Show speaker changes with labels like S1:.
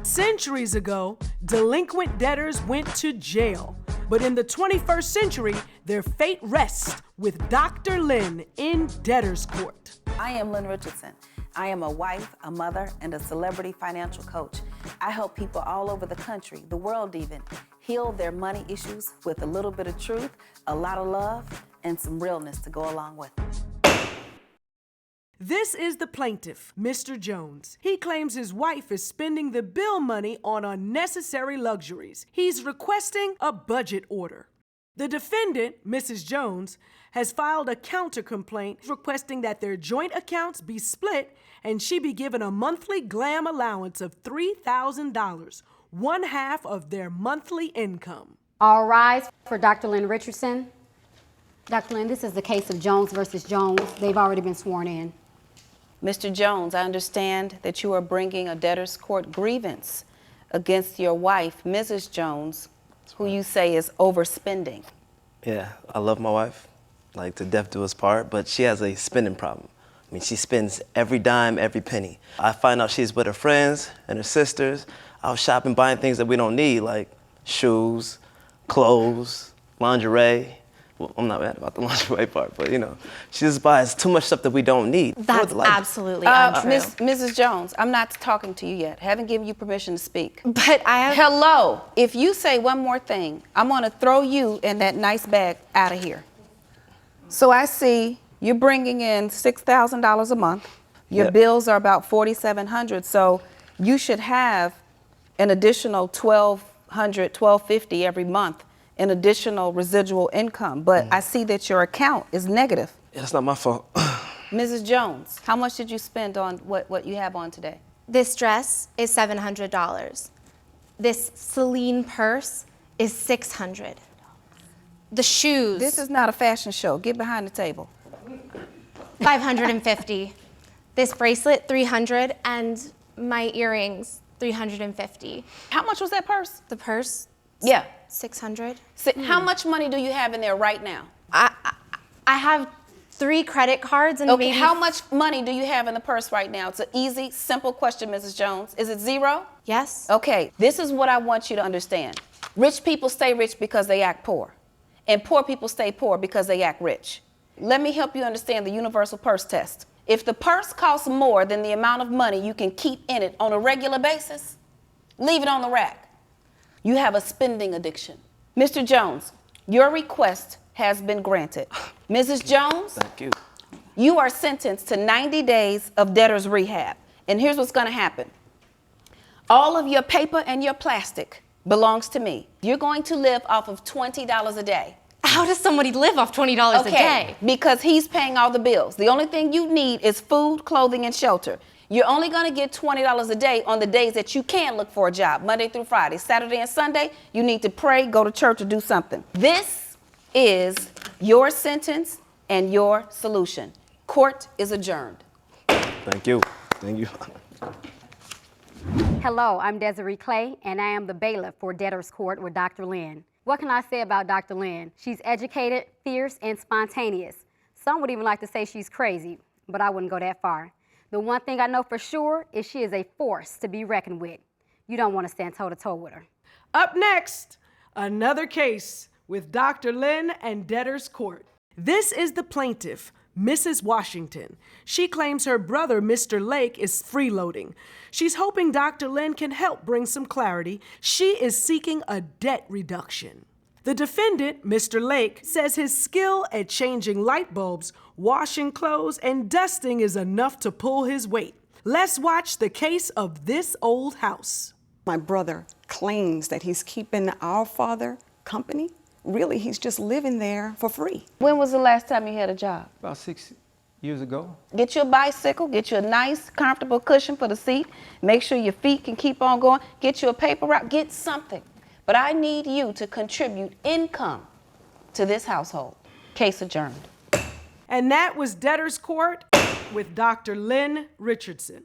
S1: Centuries ago, delinquent debtors went to jail. But in the 21st century, their fate rests with Dr. Lynn in debtor's court.
S2: I am Lynn Richardson. I am a wife, a mother, and a celebrity financial coach. I help people all over the country, the world even, heal their money issues with a little bit of truth, a lot of love, and some realness to go along with it.
S1: This is the plaintiff, Mr. Jones. He claims his wife is spending the bill money on unnecessary luxuries. He's requesting a budget order. The defendant, Mrs. Jones, has filed a counter-complaint requesting that their joint accounts be split and she be given a monthly glam allowance of $3,000, one half of their monthly income.
S3: All rise for Dr. Lynn Richardson. Dr. Lynn, this is the case of Jones versus Jones. They've already been sworn in.
S2: Mr. Jones, I understand that you are bringing a debtor's court grievance against your wife, Mrs. Jones, who you say is overspending.
S4: Yeah, I love my wife, like to death do us part, but she has a spending problem. I mean, she spends every dime, every penny. I find out she's with her friends and her sisters, out shopping, buying things that we don't need, like shoes, clothes, lingerie. Well, I'm not mad about the lingerie part, but you know, she just buys too much stuff that we don't need.
S5: That's absolutely untrue.
S2: Mrs. Jones, I'm not talking to you yet. Haven't given you permission to speak.
S5: But I have...
S2: Hello. If you say one more thing, I'm gonna throw you and that nice bag out of here. So I see you're bringing in $6,000 a month. Your bills are about $4,700, so you should have an additional $1,200, $1,250 every month in additional residual income, but I see that your account is negative.
S4: Yeah, that's not my fault.
S2: Mrs. Jones, how much did you spend on what you have on today?
S5: This dress is $700. This Celine purse is $600. The shoes.
S2: This is not a fashion show. Get behind the table.
S5: $550. This bracelet, $300, and my earrings, $350.
S2: How much was that purse?
S5: The purse?
S2: Yeah.
S5: $600.
S2: How much money do you have in there right now?
S5: I have 3 credit cards and maybe...
S2: How much money do you have in the purse right now? It's an easy, simple question, Mrs. Jones. Is it 0?
S5: Yes.
S2: Okay, this is what I want you to understand. Rich people stay rich because they act poor, and poor people stay poor because they act rich. Let me help you understand the universal purse test. If the purse costs more than the amount of money you can keep in it on a regular basis, leave it on the rack. You have a spending addiction. Mr. Jones, your request has been granted. Mrs. Jones,
S4: Thank you.
S2: You are sentenced to 90 days of debtor's rehab. And here's what's gonna happen. All of your paper and your plastic belongs to me. You're going to live off of $20 a day.
S5: How does somebody live off $20 a day?
S2: Because he's paying all the bills. The only thing you need is food, clothing, and shelter. You're only gonna get $20 a day on the days that you can look for a job, Monday through Friday. Saturday and Sunday, you need to pray, go to church, or do something. This is your sentence and your solution. Court is adjourned.
S4: Thank you. Thank you.
S3: Hello, I'm Desiree Clay, and I am the bailiff for Debtor's Court with Dr. Lynn. What can I say about Dr. Lynn? She's educated, fierce, and spontaneous. Some would even like to say she's crazy, but I wouldn't go that far. The one thing I know for sure is she is a force to be reckoned with. You don't want to stand toe-to-toe with her.
S1: Up next, another case with Dr. Lynn and Debtor's Court. This is the plaintiff, Mrs. Washington. She claims her brother, Mr. Lake, is freeloading. She's hoping Dr. Lynn can help bring some clarity. She is seeking a debt reduction. The defendant, Mr. Lake, says his skill at changing light bulbs, washing clothes, and dusting is enough to pull his weight. Let's watch the case of this old house.
S6: My brother claims that he's keeping our father company. Really, he's just living there for free.
S2: When was the last time you had a job?
S7: About 6 years ago.
S2: Get you a bicycle, get you a nice, comfortable cushion for the seat, make sure your feet can keep on going, get you a paper route, get something. But I need you to contribute income to this household. Case adjourned.
S1: And that was Debtor's Court with Dr. Lynn Richardson.